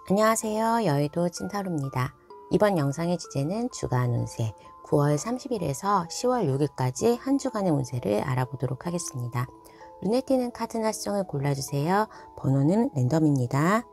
안녕하세요. 여의도 찐타로입니다. 이번 영상의 주제는 주간 운세 9월 30일에서 10월 6일까지 한 주간의 운세를 알아보도록 하겠습니다. 눈에 띄는 카드나 수정을 골라주세요. 번호는 랜덤입니다.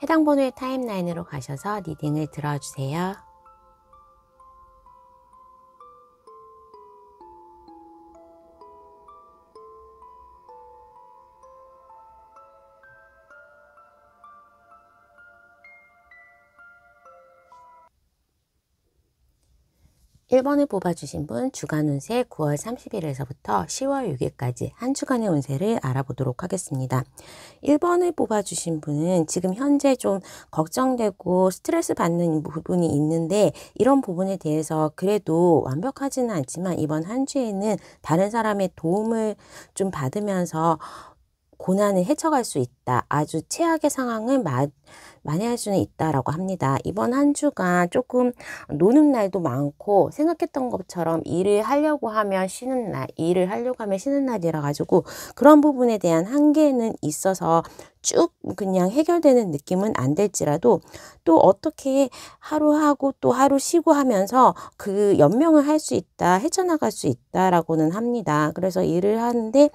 해당 번호의 타임라인으로 가셔서 리딩을 들어주세요. (1) 번을 뽑아주신 분 주간 운세 9월 30일에서부터 10월 6일까지 한 주간의 운세를 알아보도록 하겠습니다. 1번을 뽑아주신 분은 지금 현재 좀 걱정되고 스트레스 받는 부분이 있는데, 이런 부분에 대해서 그래도 완벽하지는 않지만 이번 한 주에는 다른 사람의 도움을 좀 받으면서 고난을 헤쳐갈 수 있다. 아주 최악의 상황을 만회할 수는 있다라고 합니다. 이번 한 주간 조금 노는 날도 많고, 생각했던 것처럼 일을 하려고 하면 쉬는 날, 일을 하려고 하면 쉬는 날이라 가지고 그런 부분에 대한 한계는 있어서 쭉 그냥 해결되는 느낌은 안 될지라도, 또 어떻게 하루 하고 또 하루 쉬고 하면서 그 연명을 할 수 있다, 헤쳐나갈 수 있다라고는 합니다. 그래서 일을 하는데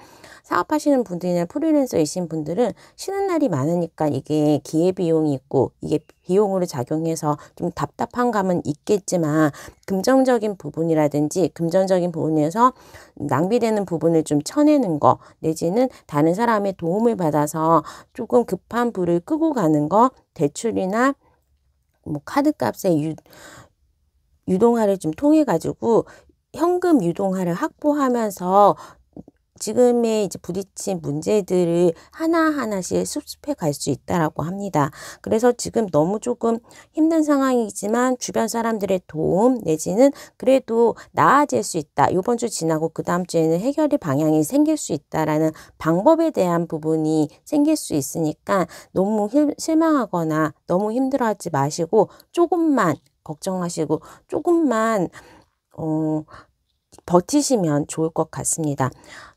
사업하시는 분들이나 프리랜서이신 분들은 쉬는 날이 많으니까 이게 기회비용이 있고 이게 비용으로 작용해서 좀 답답한 감은 있겠지만, 금전적인 부분이라든지 금전적인 부분에서 낭비되는 부분을 좀 쳐내는 거, 내지는 다른 사람의 도움을 받아서 조금 급한 불을 끄고 가는 거, 대출이나 뭐 카드값의 유동화를 좀 통해 가지고 현금 유동화를 확보하면서 지금의 이제 부딪힌 문제들을 하나하나씩 습습해 갈 수 있다라고 합니다. 그래서 지금 너무 조금 힘든 상황이지만 주변 사람들의 도움 내지는 그래도 나아질 수 있다. 이번 주 지나고 그 다음 주에는 해결의 방향이 생길 수 있다라는 방법에 대한 부분이 생길 수 있으니까 너무 실망하거나 너무 힘들어하지 마시고, 조금만 걱정하시고 조금만 버티시면 좋을 것 같습니다.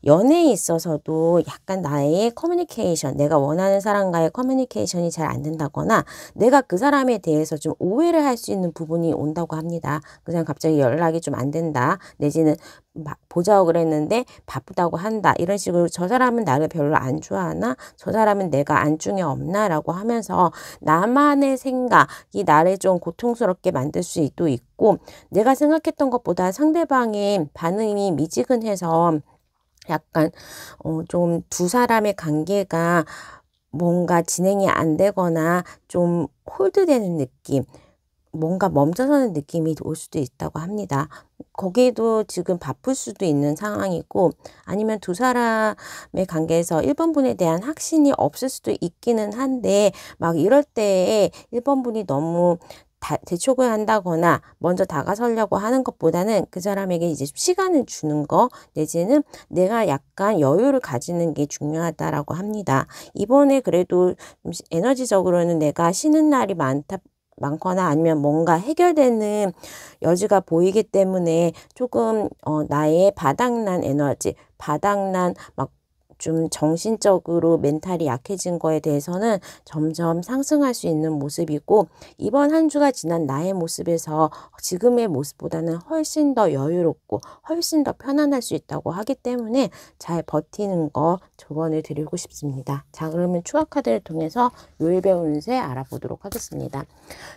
연애에 있어서도 약간 나의 커뮤니케이션, 내가 원하는 사람과의 커뮤니케이션이 잘 안 된다거나 내가 그 사람에 대해서 좀 오해를 할 수 있는 부분이 온다고 합니다. 그 사람 갑자기 연락이 좀 안 된다, 내지는 보자고 그랬는데 바쁘다고 한다, 이런 식으로 저 사람은 나를 별로 안 좋아하나, 저 사람은 내가 안중에 없나 라고 하면서 나만의 생각이 나를 좀 고통스럽게 만들 수도 있고, 내가 생각했던 것보다 상대방의 반응이 미지근해서 약간 좀 두 사람의 관계가 뭔가 진행이 안 되거나 좀 홀드되는 느낌, 뭔가 멈춰서는 느낌이 올 수도 있다고 합니다. 거기에도 지금 바쁠 수도 있는 상황이고, 아니면 두 사람의 관계에서 1번 분에 대한 확신이 없을 수도 있기는 한데, 막 이럴 때에 1번 분이 너무 대촉을 한다거나 먼저 다가서려고 하는 것보다는 그 사람에게 이제 시간을 주는 거, 내지는 내가 약간 여유를 가지는 게 중요하다라고 합니다. 이번에 그래도 에너지적으로는 내가 쉬는 날이 많거나 아니면 뭔가 해결되는 여지가 보이기 때문에 조금 나의 바닥난 에너지, 바닥난 막 좀 정신적으로 멘탈이 약해진 거에 대해서는 점점 상승할 수 있는 모습이고, 이번 한 주가 지난 나의 모습에서 지금의 모습보다는 훨씬 더 여유롭고 훨씬 더 편안할 수 있다고 하기 때문에 잘 버티는 거 조언을 드리고 싶습니다. 자, 그러면 추가 카드를 통해서 요일별 운세 알아보도록 하겠습니다.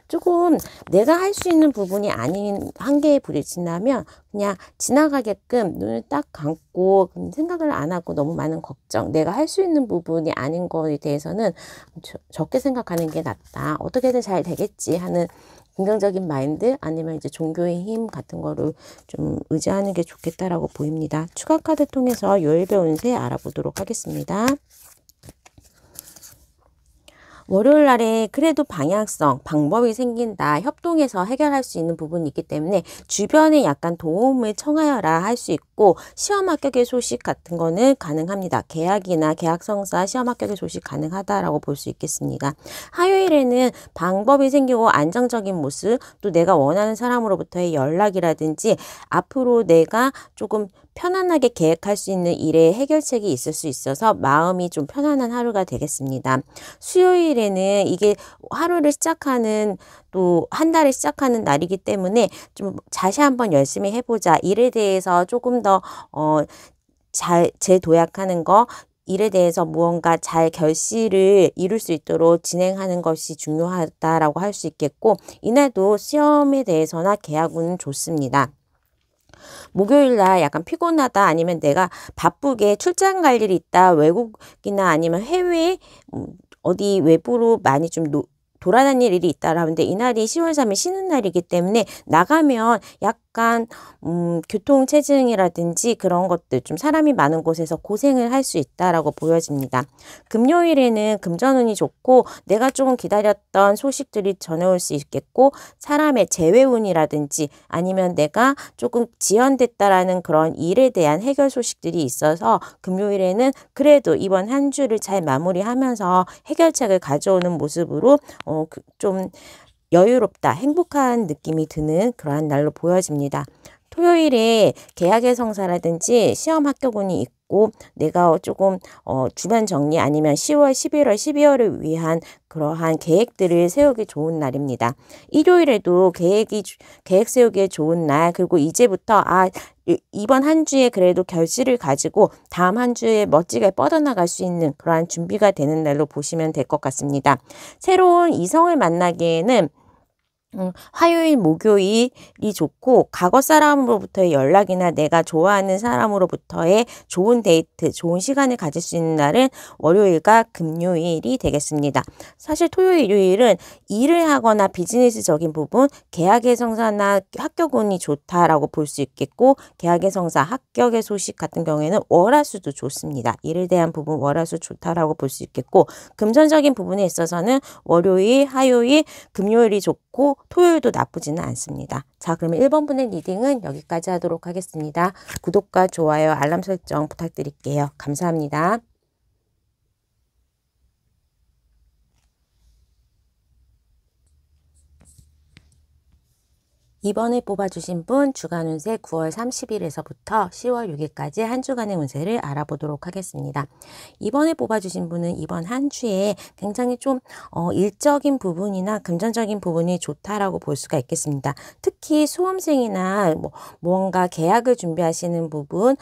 조금 내가 할 수 있는 부분이 아닌 한계에 부딪힌다면 그냥 지나가게끔 눈을 딱 감고 생각을 안 하고, 너무 많은 걱정, 내가 할 수 있는 부분이 아닌 거에 대해서는 적게 생각하는 게 낫다, 어떻게든 잘 되겠지 하는 긍정적인 마인드, 아니면 이제 종교의 힘 같은 거를 좀 의지하는 게 좋겠다라고 보입니다. 추가 카드 통해서 요일별 운세 알아보도록 하겠습니다. 월요일 날에 그래도 방향성, 방법이 생긴다. 협동해서 해결할 수 있는 부분이 있기 때문에 주변에 약간 도움을 청하여라 할 수 있고, 시험 합격의 소식 같은 거는 가능합니다. 계약이나 계약 성사, 시험 합격의 소식 가능하다라고 볼 수 있겠습니다. 화요일에는 방법이 생기고 안정적인 모습, 또 내가 원하는 사람으로부터의 연락이라든지 앞으로 내가 조금 편안하게 계획할 수 있는 일의 해결책이 있을 수 있어서 마음이 좀 편안한 하루가 되겠습니다. 수요일에는 이게 하루를 시작하는, 또 한 달을 시작하는 날이기 때문에 좀 다시 한번 열심히 해보자. 일에 대해서 조금 더 잘 재도약하는 거, 일에 대해서 무언가 잘 결실을 이룰 수 있도록 진행하는 것이 중요하다라고 할 수 있겠고, 이날도 시험에 대해서나 계약운은 좋습니다. 목요일 날 약간 피곤하다, 아니면 내가 바쁘게 출장 갈 일이 있다, 외국이나 아니면 해외 어디 외부로 많이 좀 돌아다닐 일이 있다라는데, 이날이 10월 3일 쉬는 날이기 때문에 나가면 약간 교통체증이라든지 그런 것들, 좀 사람이 많은 곳에서 고생을 할 수 있다라고 보여집니다. 금요일에는 금전운이 좋고 내가 조금 기다렸던 소식들이 전해올 수 있겠고, 사람의 재회운이라든지 아니면 내가 조금 지연됐다라는 그런 일에 대한 해결 소식들이 있어서 금요일에는 그래도 이번 한 주를 잘 마무리하면서 해결책을 가져오는 모습으로 좀 여유롭다, 행복한 느낌이 드는 그러한 날로 보여집니다. 토요일에 계약의 성사라든지 시험 합격운이 있고, 내가 조금 주변 정리 아니면 10월, 11월, 12월을 위한 그러한 계획들을 세우기 좋은 날입니다. 일요일에도 계획 세우기에 좋은 날, 그리고 이제부터 이번 한 주에 그래도 결실을 가지고 다음 한 주에 멋지게 뻗어나갈 수 있는 그러한 준비가 되는 날로 보시면 될 것 같습니다. 새로운 이성을 만나기에는 화요일, 목요일이 좋고, 과거 사람으로부터의 연락이나 내가 좋아하는 사람으로부터의 좋은 데이트, 좋은 시간을 가질 수 있는 날은 월요일과 금요일이 되겠습니다. 사실 토요일, 일요일은 일을 하거나 비즈니스적인 부분, 계약의 성사나 합격운이 좋다라고 볼 수 있겠고, 계약의 성사, 합격의 소식 같은 경우에는 월화수도 좋습니다. 일에 대한 부분 월화수 좋다라고 볼 수 있겠고, 금전적인 부분에 있어서는 월요일, 화요일, 금요일이 좋고 토요일도 나쁘지는 않습니다. 자, 그러면 1번 분의 리딩은 여기까지 하도록 하겠습니다. 구독과 좋아요, 알람 설정 부탁드릴게요. 감사합니다. 2번을 뽑아주신 분 주간 운세 9월 30일에서부터 10월 6일까지 한 주간의 운세를 알아보도록 하겠습니다. 2번을 뽑아주신 분은 이번 한 주에 굉장히 좀 일적인 부분이나 금전적인 부분이 좋다라고 볼 수가 있겠습니다. 특히 수험생이나 무언가 계약을 준비하시는 부분,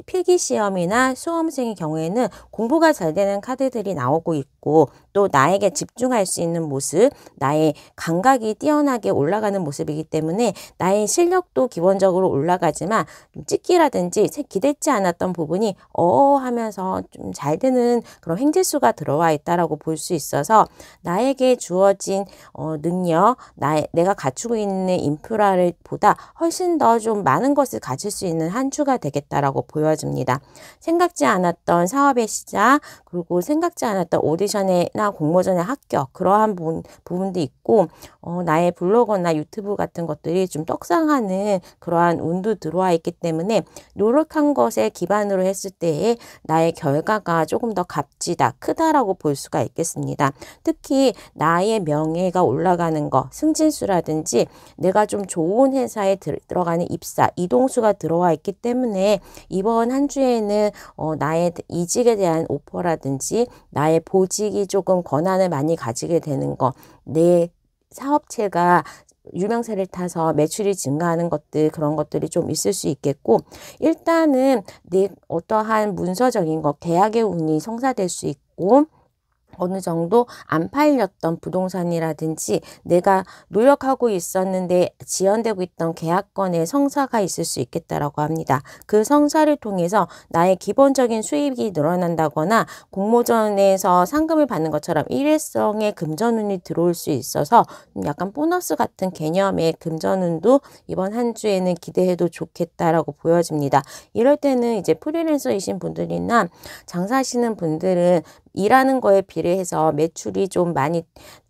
필기시험이나 수험생의 경우에는 공부가 잘 되는 카드들이 나오고 있고, 또 나에게 집중할 수 있는 모습, 나의 감각이 뛰어나게 올라가는 모습이기 때문에 나의 실력도 기본적으로 올라가지만 찍기라든지 기대치 않았던 부분이 하면서 좀 잘 되는 그런 횡재수가 들어와 있다라고 볼 수 있어서, 나에게 주어진 능력, 내가 갖추고 있는 인프라를 보다 훨씬 더 좀 많은 것을 가질 수 있는 한 주가 되겠다라고 보여집니다. 생각지 않았던 사업의 시작, 그리고 생각지 않았던 오디션이나 공모전의 합격, 그러한 부분도 있고, 나의 블로거나 유튜브 같은 것들이 좀 떡상하는 그러한 운도 들어와 있기 때문에 노력한 것에 기반으로 했을 때에 나의 결과가 조금 더 값지다, 크다라고 볼 수가 있겠습니다. 특히 나의 명예가 올라가는 거, 승진수라든지 내가 좀 좋은 회사에 들어가는 입사, 이동수가 들어와 있기 때문에 이번 한 주에는 나의 이직에 대한 오퍼라든지 나의 보직이 조금 권한을 많이 가지게 되는 거, 내 사업체가 유명세를 타서 매출이 증가하는 것들, 그런 것들이 좀 있을 수 있겠고, 일단은 내 어떠한 문서적인 것, 계약의 운이 성사될 수 있고, 어느 정도 안 팔렸던 부동산이라든지 내가 노력하고 있었는데 지연되고 있던 계약건의 성사가 있을 수 있겠다라고 합니다. 그 성사를 통해서 나의 기본적인 수입이 늘어난다거나 공모전에서 상금을 받는 것처럼 일회성의 금전운이 들어올 수 있어서 약간 보너스 같은 개념의 금전운도 이번 한 주에는 기대해도 좋겠다라고 보여집니다. 이럴 때는 이제 프리랜서이신 분들이나 장사하시는 분들은 일하는 거에 비례해서 매출이 좀 많이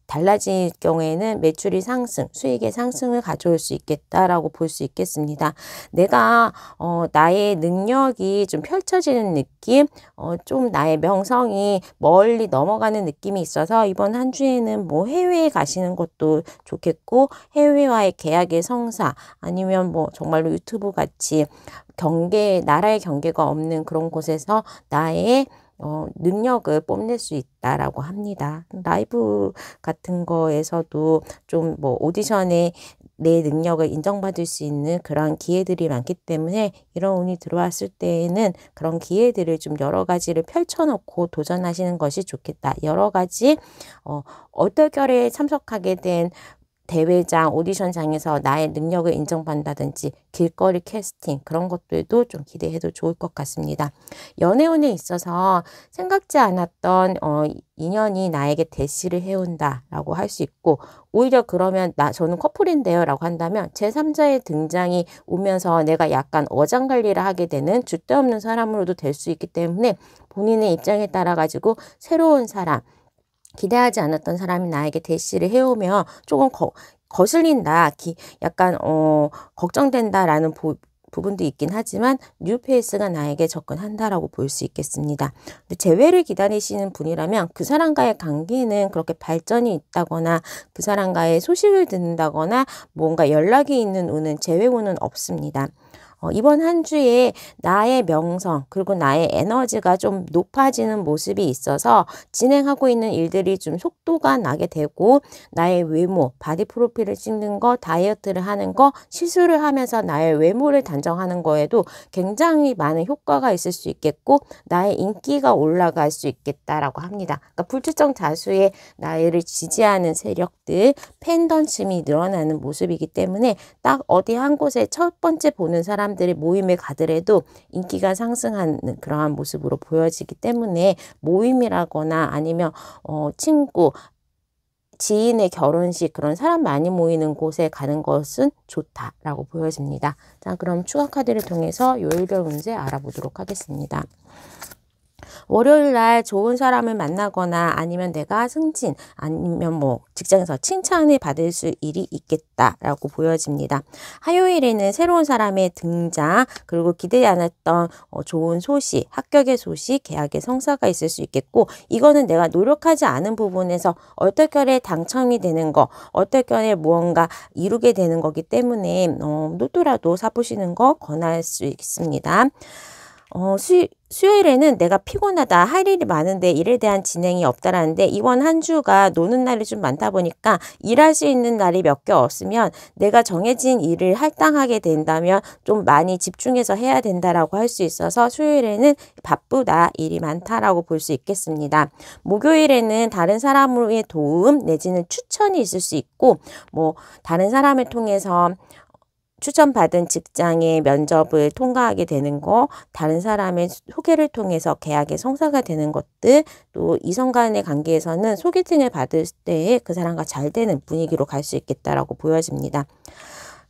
달라질 경우에는 매출이 상승, 수익의 상승을 가져올 수 있겠다라고 볼 수 있겠습니다. 내가 나의 능력이 좀 펼쳐지는 느낌, 좀 나의 명성이 멀리 넘어가는 느낌이 있어서 이번 한 주에는 뭐 해외에 가시는 것도 좋겠고, 해외와의 계약의 성사, 아니면 뭐 정말로 유튜브 같이 나라의 경계가 없는 그런 곳에서 나의 능력을 뽐낼 수 있다라고 합니다. 라이브 같은 거에서도 좀 뭐 오디션에 내 능력을 인정받을 수 있는 그런 기회들이 많기 때문에 이런 운이 들어왔을 때에는 그런 기회들을 좀 여러 가지를 펼쳐놓고 도전하시는 것이 좋겠다. 여러 가지 얼떨결에 참석하게 된 대회장, 오디션장에서 나의 능력을 인정받는다든지 길거리 캐스팅 그런 것들도 좀 기대해도 좋을 것 같습니다. 연애운에 있어서 생각지 않았던 인연이 나에게 대시를 해온다라고 할 수 있고, 오히려 그러면 저는 커플인데요 라고 한다면 제3자의 등장이 오면서 내가 약간 어장관리를 하게 되는 줏대 없는 사람으로도 될 수 있기 때문에 본인의 입장에 따라 가지고 새로운 사람, 기대하지 않았던 사람이 나에게 대시를 해오면 조금 거슬린다, 약간 걱정된다라는 부분도 있긴 하지만 뉴페이스가 나에게 접근한다라고 볼 수 있겠습니다. 근데 재회를 기다리시는 분이라면 그 사람과의 관계는 그렇게 발전이 있다거나 그 사람과의 소식을 듣는다거나 뭔가 연락이 있는 운은 재회운은 없습니다. 이번 한 주에 나의 명성 그리고 나의 에너지가 좀 높아지는 모습이 있어서 진행하고 있는 일들이 좀 속도가 나게 되고, 나의 외모, 바디 프로필을 찍는 거, 다이어트를 하는 거, 시술을 하면서 나의 외모를 단정하는 거에도 굉장히 많은 효과가 있을 수 있겠고, 나의 인기가 올라갈 수 있겠다라고 합니다. 그러니까 불특정 다수의 나를 지지하는 세력들, 팬덤심이 늘어나는 모습이기 때문에 딱 어디 한 곳에 첫 번째 보는 사람들이 모임에 가더라도 인기가 상승하는 그러한 모습으로 보여지기 때문에 모임이라거나 아니면 친구, 지인의 결혼식, 그런 사람 많이 모이는 곳에 가는 것은 좋다라고 보여집니다. 자, 그럼 추가 카드를 통해서 요일별 운세 알아보도록 하겠습니다. 월요일 날 좋은 사람을 만나거나 아니면 내가 승진, 아니면 뭐 직장에서 칭찬을 받을 수 일이 있겠다라고 보여집니다. 화요일에는 새로운 사람의 등장, 그리고 기대지 않았던 좋은 소식, 합격의 소식, 계약의 성사가 있을 수 있겠고, 이거는 내가 노력하지 않은 부분에서 얼떨결에 당첨이 되는 거, 얼떨결에 무언가 이루게 되는 거기 때문에 로또라도 사보시는 거 권할 수 있습니다. 수요일에는 내가 피곤하다, 할 일이 많은데 일에 대한 진행이 없다라는데, 이번 한 주가 노는 날이 좀 많다 보니까 일할 수 있는 날이 몇 개 없으면 내가 정해진 일을 할당하게 된다면 좀 많이 집중해서 해야 된다라고 할 수 있어서 수요일에는 바쁘다, 일이 많다라고 볼 수 있겠습니다. 목요일에는 다른 사람의 도움 내지는 추천이 있을 수 있고, 뭐 다른 사람을 통해서 추천받은 직장의 면접을 통과하게 되는 거, 다른 사람의 소개를 통해서 계약의 성사가 되는 것들, 또 이성 간의 관계에서는 소개팅을 받을 때 그 사람과 잘 되는 분위기로 갈 수 있겠다라고 보여집니다.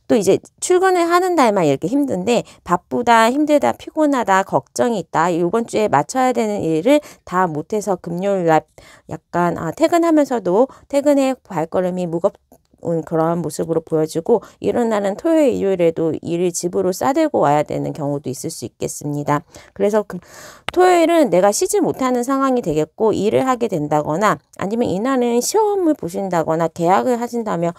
또 이제 출근을 하는 날만 이렇게 힘든데, 바쁘다, 힘들다, 피곤하다, 걱정이 있다, 이번 주에 맞춰야 되는 일을 다 못해서 금요일 날 약간 퇴근하면서도 퇴근의 발걸음이 그런 모습으로 보여지고, 이런 날은 토요일, 일요일에도 일을 집으로 싸들고 와야 되는 경우도 있을 수 있겠습니다. 그래서 토요일은 내가 쉬지 못하는 상황이 되겠고, 일을 하게 된다거나 아니면 이날은 시험을 보신다거나 계약을 하신다면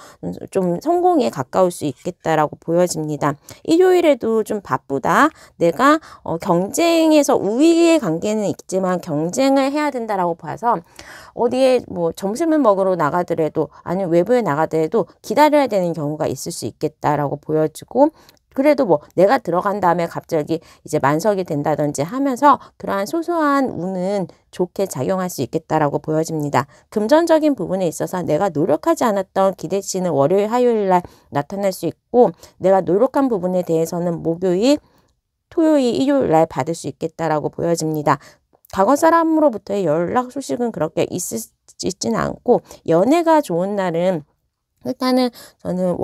좀 성공에 가까울 수 있겠다라고 보여집니다. 일요일에도 좀 바쁘다, 내가 경쟁에서 우위의 관계는 있지만 경쟁을 해야 된다라고 봐서 어디에 뭐 점심을 먹으러 나가더라도 아니면 외부에 나가더라도 기다려야 되는 경우가 있을 수 있겠다라고 보여지고, 그래도 뭐 내가 들어간 다음에 갑자기 이제 만석이 된다든지 하면서 그러한 소소한 운은 좋게 작용할 수 있겠다라고 보여집니다. 금전적인 부분에 있어서 내가 노력하지 않았던 기대치는 월요일, 화요일 날 나타날 수 있고, 내가 노력한 부분에 대해서는 목요일, 토요일, 일요일 날 받을 수 있겠다라고 보여집니다. 과거 사람으로부터의 연락 소식은 그렇게 있지는 않고, 연애가 좋은 날은 일단은 저는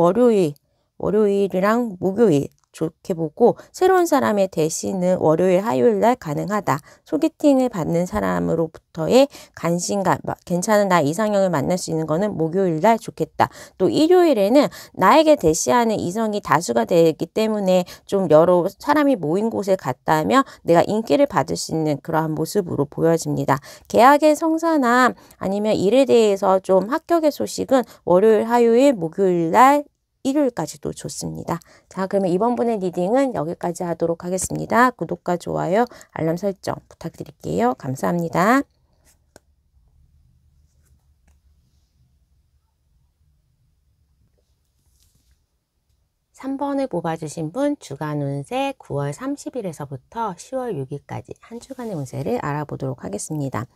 월요일이랑 목요일 좋게 보고 새로운 사람의 대시는 월요일, 화요일 날 가능하다. 소개팅을 받는 사람으로부터의 관심감, 괜찮은 나 이상형을 만날 수 있는 거는 목요일 날 좋겠다. 또 일요일에는 나에게 대시하는 이성이 다수가 되기 때문에 좀 여러 사람이 모인 곳에 갔다면 내가 인기를 받을 수 있는 그러한 모습으로 보여집니다. 계약의 성사나 아니면 일에 대해서 좀 합격의 소식은 월요일, 화요일, 목요일 날, 일요일까지도 좋습니다. 자, 그러면 이번 분의 리딩은 여기까지 하도록 하겠습니다. 구독과 좋아요, 알람 설정 부탁드릴게요. 감사합니다. 3번을 뽑아주신 분 주간 운세 9월 30일에서부터 10월 6일까지 한 주간의 운세를 알아보도록 하겠습니다.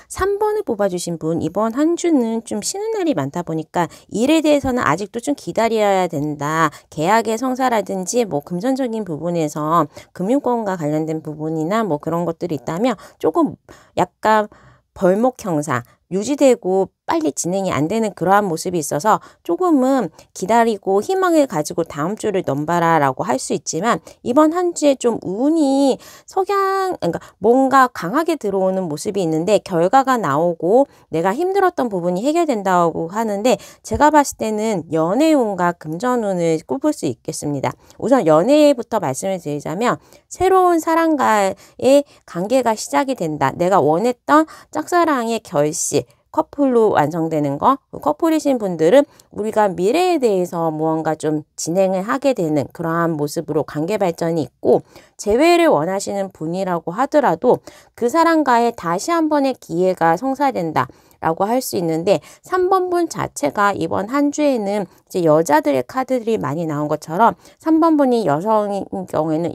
3번을 뽑아주신 분 이번 한 주는 좀 쉬는 날이 많다 보니까 일에 대해서는 아직도 좀 기다려야 된다. 계약의 성사라든지 뭐 금전적인 부분에서 금융권과 관련된 부분이나 뭐 그런 것들이 있다면 조금 약간 벌목 형사 유지되고 빨리 진행이 안 되는 그러한 모습이 있어서 조금은 기다리고 희망을 가지고 다음 주를 넘봐라라고 할 수 있지만 이번 한 주에 좀 운이 그러니까 뭔가 강하게 들어오는 모습이 있는데 결과가 나오고 내가 힘들었던 부분이 해결된다고 하는데 제가 봤을 때는 연애운과 금전운을 꼽을 수 있겠습니다. 우선 연애부터 말씀을 드리자면 새로운 사람과의 관계가 시작이 된다. 내가 원했던 짝사랑의 결실 커플로 완성되는 거, 커플이신 분들은 우리가 미래에 대해서 무언가 좀 진행을 하게 되는 그러한 모습으로 관계 발전이 있고 재회를 원하시는 분이라고 하더라도 그 사람과의 다시 한 번의 기회가 성사된다. 라고 할 수 있는데 3번 분 자체가 이번 한 주에는 이제 여자들의 카드들이 많이 나온 것처럼 3번 분이 여성인 경우에는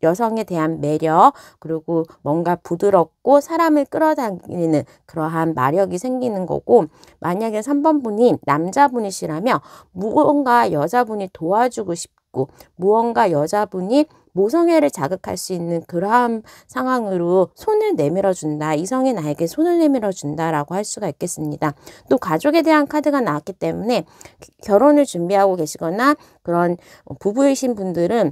여성에 대한 매력 그리고 뭔가 부드럽고 사람을 끌어당기는 그러한 마력이 생기는 거고 만약에 3번 분이 남자분이시라면 무언가 여자분이 도와주고 싶고 무언가 여자분이 모성애를 자극할 수 있는 그러한 상황으로 손을 내밀어 준다. 이성이 나에게 손을 내밀어 준다라고 할 수가 있겠습니다. 또 가족에 대한 카드가 나왔기 때문에 결혼을 준비하고 계시거나 그런 부부이신 분들은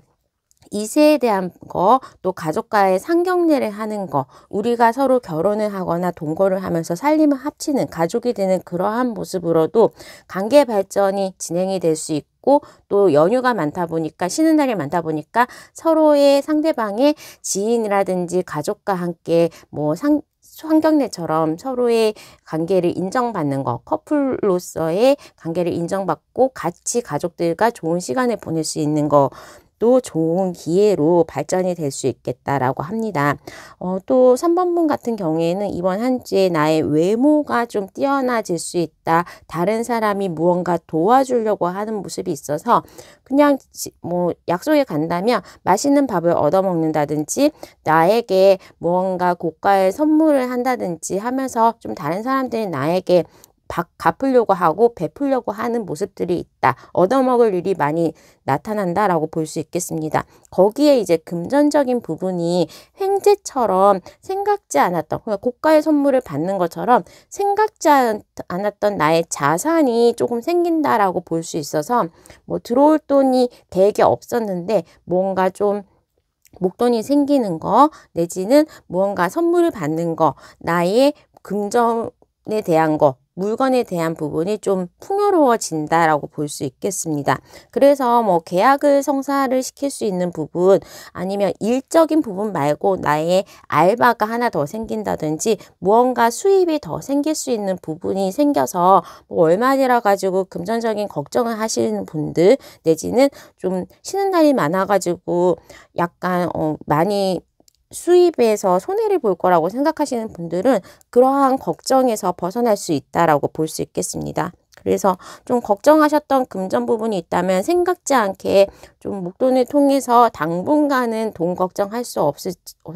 이세에 대한 거, 또 가족과의 상경례를 하는 거, 우리가 서로 결혼을 하거나 동거를 하면서 살림을 합치는 가족이 되는 그러한 모습으로도 관계 발전이 진행이 될 수 있고 또 연휴가 많다 보니까 쉬는 날이 많다 보니까 서로의 상대방의 지인이라든지 가족과 함께 뭐 환경례처럼 서로의 관계를 인정받는 거, 커플로서의 관계를 인정받고 같이 가족들과 좋은 시간을 보낼 수 있는 거 또 좋은 기회로 발전이 될 수 있겠다라고 합니다. 또 3번 분 같은 경우에는 이번 한 주에 나의 외모가 좀 뛰어나질 수 있다. 다른 사람이 무언가 도와주려고 하는 모습이 있어서 그냥 뭐 약속에 간다면 맛있는 밥을 얻어먹는다든지 나에게 무언가 고가의 선물을 한다든지 하면서 좀 다른 사람들이 나에게 갚으려고 하고 베풀려고 하는 모습들이 있다. 얻어먹을 일이 많이 나타난다라고 볼 수 있겠습니다. 거기에 이제 금전적인 부분이 횡재처럼 생각지 않았던 그러니까 고가의 선물을 받는 것처럼 생각지 않았던 나의 자산이 조금 생긴다라고 볼 수 있어서 뭐 들어올 돈이 계획에 없었는데 뭔가 좀 목돈이 생기는 거 내지는 무언가 선물을 받는 거 나의 금전에 대한 거 물건에 대한 부분이 좀 풍요로워진다라고 볼 수 있겠습니다. 그래서 뭐 계약을 성사를 시킬 수 있는 부분 아니면 일적인 부분 말고 나의 알바가 하나 더 생긴다든지 무언가 수입이 더 생길 수 있는 부분이 생겨서 뭐 얼마지라 가지고 금전적인 걱정을 하시는 분들 내지는 좀 쉬는 날이 많아가지고 약간 많이 수입에서 손해를 볼 거라고 생각하시는 분들은 그러한 걱정에서 벗어날 수 있다라고 볼 수 있겠습니다. 그래서 좀 걱정하셨던 금전 부분이 있다면 생각지 않게 좀 목돈을 통해서 당분간은 돈 걱정할 수 없을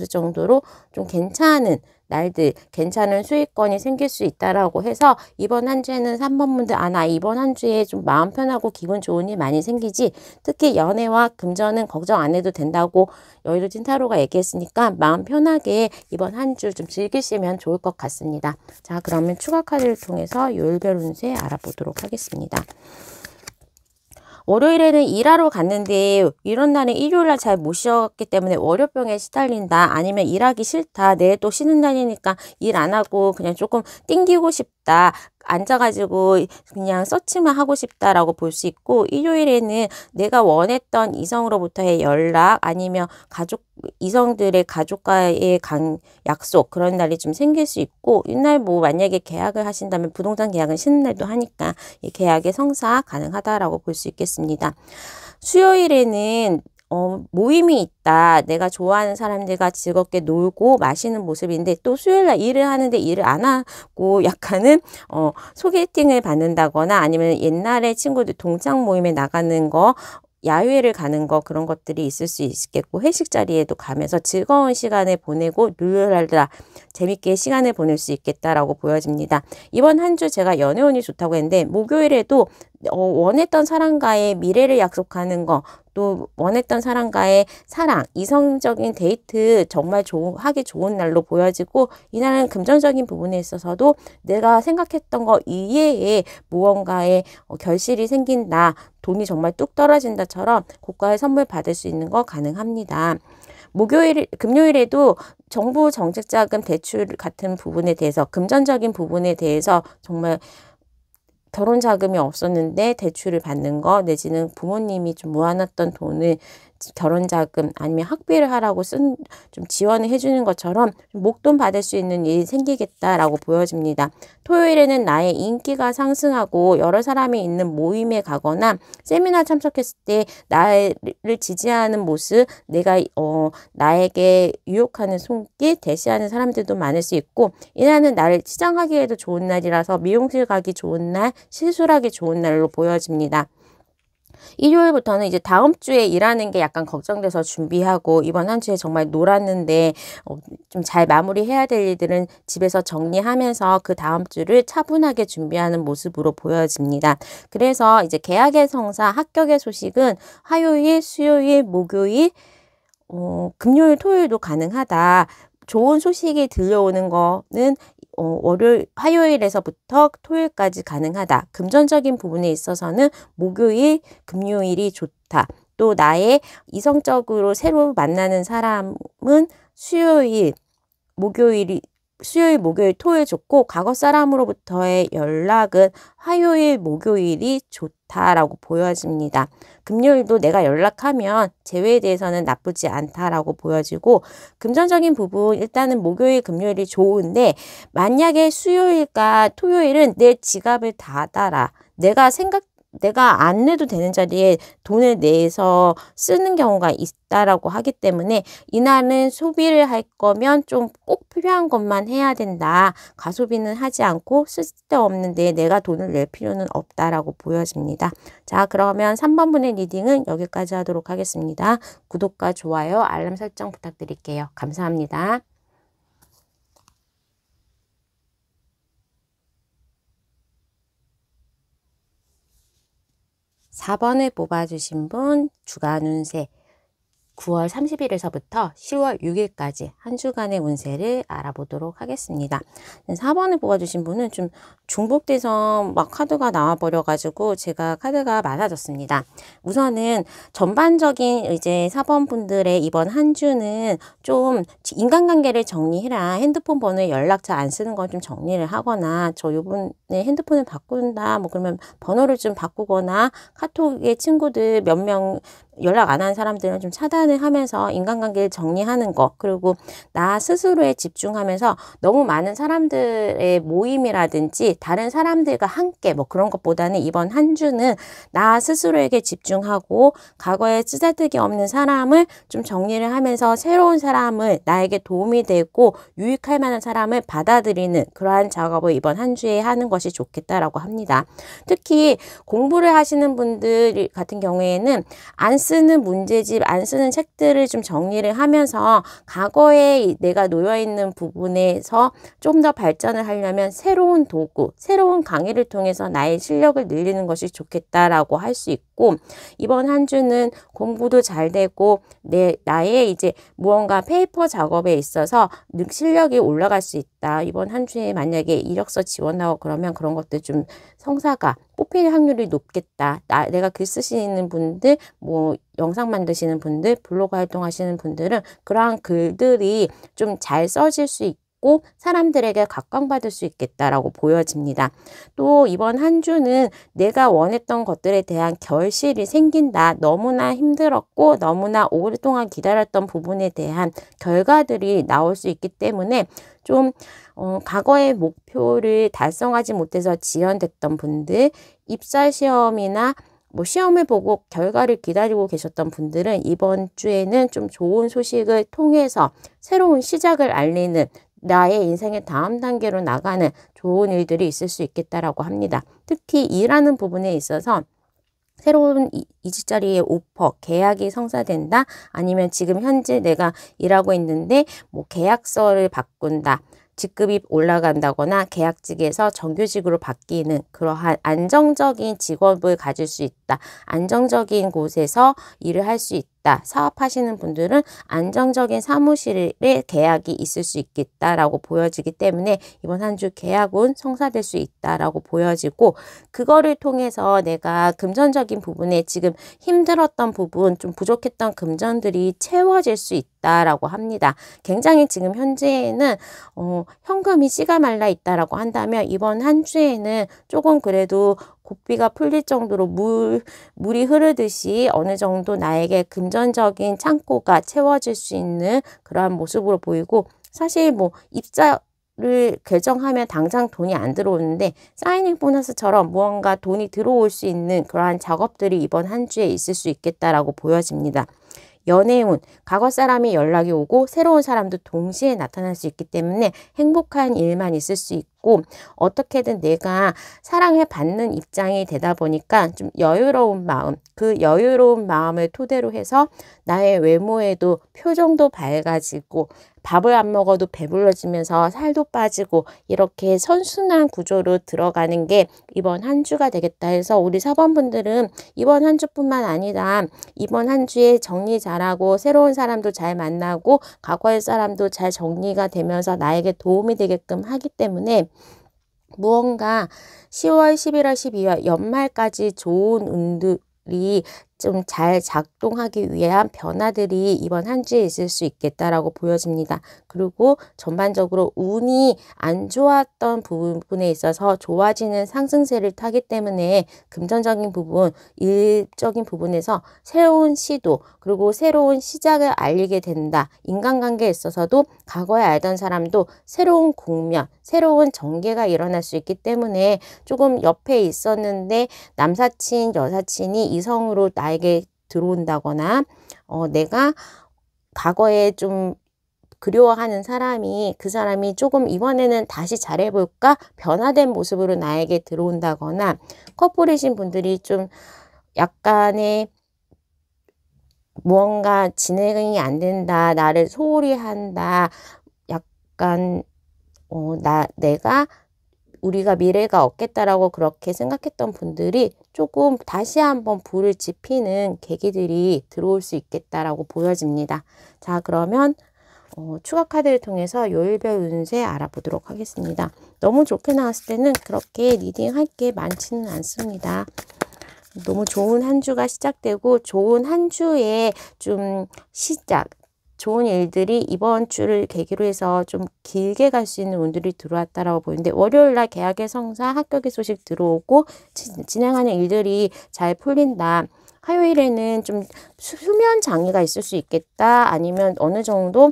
정도로 좀 괜찮은 날들, 괜찮은 수익권이 생길 수 있다라고 해서 이번 한 주에는 3번 분들 나 이번 한 주에 좀 마음 편하고 기분 좋은 일 많이 생기지 특히 연애와 금전은 걱정 안 해도 된다고 여의도 찐타로가 얘기했으니까 마음 편하게 이번 한 주 좀 즐기시면 좋을 것 같습니다. 자, 그러면 추가 카드를 통해서 요일별 운세 알아보도록 하겠습니다. 월요일에는 일하러 갔는데 이런 날은 일요일날 잘 못 쉬었기 때문에 월요병에 시달린다. 아니면 일하기 싫다. 내일 또 쉬는 날이니까 일 안 하고 그냥 조금 띵기고 싶다. 앉아가지고 그냥 서치만 하고 싶다라고 볼 수 있고, 일요일에는 내가 원했던 이성으로부터의 연락 아니면 이성들의 가족과의 약속, 그런 날이 좀 생길 수 있고, 이날 뭐 만약에 계약을 하신다면 부동산 계약은 쉬는 날도 하니까 이 계약의 성사 가능하다라고 볼 수 있겠습니다. 수요일에는 모임이 있다. 내가 좋아하는 사람들과 즐겁게 놀고 마시는 모습인데, 또 수요일날 일을 하는데 일을 안 하고 약간은 소개팅을 받는다거나 아니면 옛날에 친구들 동창 모임에 나가는 거, 야외를 가는 거, 그런 것들이 있을 수 있겠고, 회식 자리에도 가면서 즐거운 시간을 보내고 룰루랄라 재밌게 시간을 보낼 수 있겠다라고 보여집니다. 이번 한 주 제가 연애운이 좋다고 했는데, 목요일에도 원했던 사람과의 미래를 약속하는 거, 또 원했던 사람과의 사랑, 이성적인 데이트 정말 하기 좋은 날로 보여지고, 이날은 금전적인 부분에 있어서도 내가 생각했던 거 이외에 무언가의 결실이 생긴다, 돈이 정말 뚝 떨어진다처럼 고가의 선물 받을 수 있는 거 가능합니다. 금요일에도 정부 정책 자금 대출 같은 부분에 대해서, 금전적인 부분에 대해서 정말 결혼 자금이 없었는데 대출을 받는 거, 내지는 부모님이 좀 모아놨던 돈을 결혼 자금 아니면 학비를 하라고 좀 지원을 해주는 것처럼 목돈 받을 수 있는 일이 생기겠다라고 보여집니다. 토요일에는 나의 인기가 상승하고 여러 사람이 있는 모임에 가거나 세미나 참석했을 때 나를 지지하는 모습, 나에게 유혹하는 손길 대시하는 사람들도 많을 수 있고, 이날은 나를 치장하기에도 좋은 날이라서 미용실 가기 좋은 날, 시술하기 좋은 날로 보여집니다. 일요일부터는 이제 다음 주에 일하는 게 약간 걱정돼서 준비하고, 이번 한 주에 정말 놀았는데 좀 잘 마무리해야 될 일들은 집에서 정리하면서 그 다음 주를 차분하게 준비하는 모습으로 보여집니다. 그래서 이제 계약의 성사, 합격의 소식은 화요일, 수요일, 목요일, 금요일, 토요일도 가능하다. 좋은 소식이 들려오는 거는 화요일에서부터 토요일까지 가능하다. 금전적인 부분에 있어서는 목요일, 금요일이 좋다. 또 나의 이성적으로 새로 만나는 사람은 수요일, 목요일, 토요일 좋고, 과거 사람으로부터의 연락은 화요일, 목요일이 좋다라고 보여집니다. 금요일도 내가 연락하면 재회에 대해서는 나쁘지 않다라고 보여지고, 금전적인 부분 일단은 목요일, 금요일이 좋은데, 만약에 수요일과 토요일은 내 지갑을 닫아라. 내가 안 내도 되는 자리에 돈을 내서 쓰는 경우가 있다라고 하기 때문에, 이날은 소비를 할 거면 좀 꼭 필요한 것만 해야 된다. 가소비는 하지 않고 쓸데없는데 내가 돈을 낼 필요는 없다라고 보여집니다. 자, 그러면 3번 분의 리딩은 여기까지 하도록 하겠습니다. 구독과 좋아요, 알람 설정 부탁드릴게요. 감사합니다. 4번을 뽑아주신 분, 주간 운세 9월 30일에서부터 10월 6일까지 한 주간의 운세를 알아보도록 하겠습니다. 4번을 뽑아주신 분은 좀 중복돼서 막 카드가 나와버려가지고 제가 카드가 많아졌습니다. 우선은 전반적인 이제 4번 분들의 이번 한 주는 좀 인간관계를 정리해라. 핸드폰 번호에 연락처 안 쓰는 건 좀 정리를 하거나, 저 요번에 핸드폰을 바꾼다, 뭐 그러면 번호를 좀 바꾸거나, 카톡에 친구들 몇 명 연락 안 한 사람들은 좀 차단을 하면서 인간관계를 정리하는 거, 그리고 나 스스로에 집중하면서 너무 많은 사람들의 모임이라든지 다른 사람들과 함께 뭐 그런 것보다는 이번 한 주는 나 스스로에게 집중하고, 과거에 쓰잘데기 없는 사람을 좀 정리를 하면서 새로운 사람을, 나에게 도움이 되고 유익할 만한 사람을 받아들이는 그러한 작업을 이번 한 주에 하는 것이 좋겠다라고 합니다. 특히 공부를 하시는 분들 같은 경우에는 안 쓰는 문제집, 안 쓰는 이런 책들을 좀 정리를 하면서 과거에 내가 놓여있는 부분에서 좀 더 발전을 하려면 새로운 도구, 새로운 강의를 통해서 나의 실력을 늘리는 것이 좋겠다라고 할 수 있고, 이번 한 주는 공부도 잘 되고 나의 이제 무언가 페이퍼 작업에 있어서 실력이 올라갈 수 있다. 이번 한 주에 만약에 이력서 지원 나오고 그러면 그런 것들 좀 성사가 뽑힐 확률이 높겠다. 내가 글 쓰시는 분들, 뭐 영상 만드시는 분들, 블로그 활동하시는 분들은 그러한 글들이 좀 잘 써질 수 있고 사람들에게 각광받을 수 있겠다라고 보여집니다. 또 이번 한 주는 내가 원했던 것들에 대한 결실이 생긴다. 너무나 힘들었고 너무나 오랫동안 기다렸던 부분에 대한 결과들이 나올 수 있기 때문에 좀 과거의 목표를 달성하지 못해서 지연됐던 분들, 입사 시험이나 뭐 시험을 보고 결과를 기다리고 계셨던 분들은 이번 주에는 좀 좋은 소식을 통해서 새로운 시작을 알리는, 나의 인생의 다음 단계로 나가는 좋은 일들이 있을 수 있겠다라고 합니다. 특히 일하는 부분에 있어서 새로운 이직 자리의 오퍼, 계약이 성사된다. 아니면 지금 현재 내가 일하고 있는데 뭐 계약서를 바꾼다. 직급이 올라간다거나 계약직에서 정규직으로 바뀌는 그러한 안정적인 직업을 가질 수 있다. 안정적인 곳에서 일을 할 수 있다. 사업하시는 분들은 안정적인 사무실에 계약이 있을 수 있겠다라고 보여지기 때문에 이번 한 주 계약은 성사될 수 있다라고 보여지고, 그거를 통해서 내가 금전적인 부분에 지금 힘들었던 부분, 좀 부족했던 금전들이 채워질 수 있다라고 합니다. 굉장히 지금 현재에는 현금이 씨가 말라 있다라고 한다면 이번 한 주에는 조금 그래도 고삐가 풀릴 정도로 물이 흐르듯이 어느 정도 나에게 금전적인 창고가 채워질 수 있는 그러한 모습으로 보이고, 사실 뭐 입사를 결정하면 당장 돈이 안 들어오는데 사이닝 보너스처럼 무언가 돈이 들어올 수 있는 그러한 작업들이 이번 한 주에 있을 수 있겠다라고 보여집니다. 연애운, 과거 사람이 연락이 오고 새로운 사람도 동시에 나타날 수 있기 때문에 행복한 일만 있을 수 있고, 어떻게든 내가 사랑을 받는 입장이 되다 보니까 좀 여유로운 마음, 그 여유로운 마음을 토대로 해서 나의 외모에도 표정도 밝아지고 밥을 안 먹어도 배불러지면서 살도 빠지고 이렇게 선순환 구조로 들어가는 게 이번 한 주가 되겠다 해서 우리 사번분들은 이번 한 주뿐만 아니라 이번 한 주에 정리 잘하고 새로운 사람도 잘 만나고 과거의 사람도 잘 정리가 되면서 나에게 도움이 되게끔 하기 때문에 무언가 10월, 11월, 12월 연말까지 좋은 운들이 좀 잘 작동하기 위한 변화들이 이번 한 주에 있을 수 있겠다라고 보여집니다. 그리고 전반적으로 운이 안 좋았던 부분에 있어서 좋아지는 상승세를 타기 때문에 금전적인 부분, 일적인 부분에서 새로운 시도, 그리고 새로운 시작을 알리게 된다. 인간관계에 있어서도 과거에 알던 사람도 새로운 국면, 새로운 전개가 일어날 수 있기 때문에 조금 옆에 있었는데 남사친, 여사친이 이성으로 나에게 들어온다거나 내가 과거에 좀 그리워하는 사람이, 그 사람이 조금 이번에는 다시 잘해볼까? 변화된 모습으로 나에게 들어온다거나, 커플이신 분들이 좀 약간의 무언가 진행이 안 된다, 나를 소홀히 한다, 약간 우리가 미래가 없겠다라고 그렇게 생각했던 분들이 조금 다시 한번 불을 지피는 계기들이 들어올 수 있겠다라고 보여집니다. 자, 그러면 추가 카드를 통해서 요일별 운세 알아보도록 하겠습니다. 너무 좋게 나왔을 때는 그렇게 리딩할 게 많지는 않습니다. 너무 좋은 한 주가 시작되고 좋은 한 주의 좀 좋은 일들이 이번 주를 계기로 해서 좀 길게 갈 수 있는 운들이 들어왔다라고 보이는데, 월요일날 계약의 성사, 합격의 소식 들어오고 진행하는 일들이 잘 풀린다. 화요일에는 좀 수면 장애가 있을 수 있겠다. 아니면 어느 정도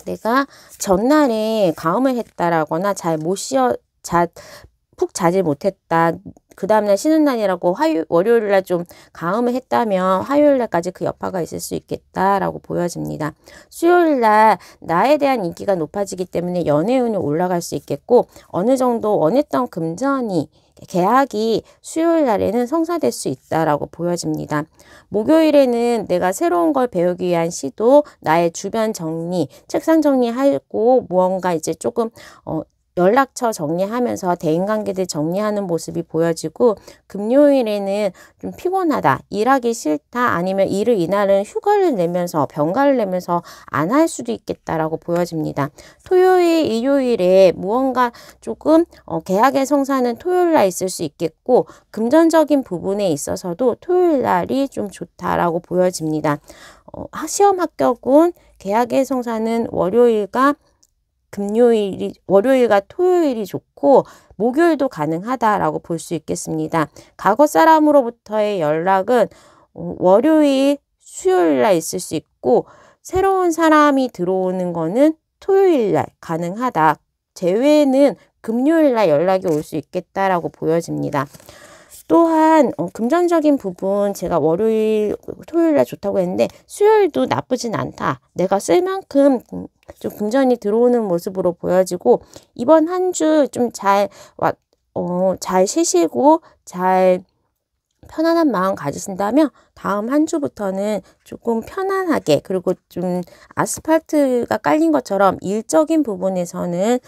내가 전날에 가음을 했다라거나 잘 못 푹 자질 못했다. 그 다음날 쉬는 날이라고 월요일날 좀 가음을 했다면 화요일날까지 그 여파가 있을 수 있겠다라고 보여집니다. 수요일날 나에 대한 인기가 높아지기 때문에 연애운이 올라갈 수 있겠고 어느 정도 원했던 금전이 계약이 수요일 날에는 성사될 수 있다라고 보여집니다. 목요일에는 내가 새로운 걸 배우기 위한 시도, 나의 주변 정리, 책상 정리하고 무언가 이제 조금 연락처 정리하면서 대인관계들 정리하는 모습이 보여지고 금요일에는 좀 피곤하다, 일하기 싫다, 아니면 일을 이날은 휴가를 내면서 병가를 내면서 안 할 수도 있겠다라고 보여집니다. 토요일, 일요일에 무언가 조금 계약의 성사는 토요일 날 있을 수 있겠고 금전적인 부분에 있어서도 토요일 날이 좀 좋다라고 보여집니다. 시험 합격은 계약의 성사는 월요일과 토요일이 좋고 목요일도 가능하다라고 볼 수 있겠습니다. 과거 사람으로부터의 연락은 월요일, 수요일 날 있을 수 있고 새로운 사람이 들어오는 거는 토요일 날 가능하다. 제외는 금요일 날 연락이 올 수 있겠다라고 보여집니다. 또한 금전적인 부분 제가 월요일, 토요일 날 좋다고 했는데 수요일도 나쁘진 않다. 내가 쓸 만큼 좀 금전이 들어오는 모습으로 보여지고 이번 한 주 좀 잘 쉬시고 잘 편안한 마음 가지신다면 다음 한 주부터는 조금 편안하게 그리고 좀 아스팔트가 깔린 것처럼 일적인 부분에서는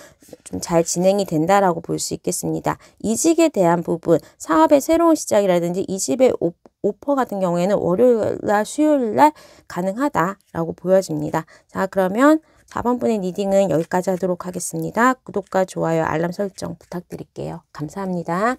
좀 잘 진행이 된다라고 볼 수 있겠습니다. 이직에 대한 부분, 사업의 새로운 시작이라든지 이직의 오퍼 같은 경우에는 월요일날, 수요일날 가능하다라고 보여집니다. 자, 그러면 4번 분의 리딩은 여기까지 하도록 하겠습니다. 구독과 좋아요, 알람 설정 부탁드릴게요. 감사합니다.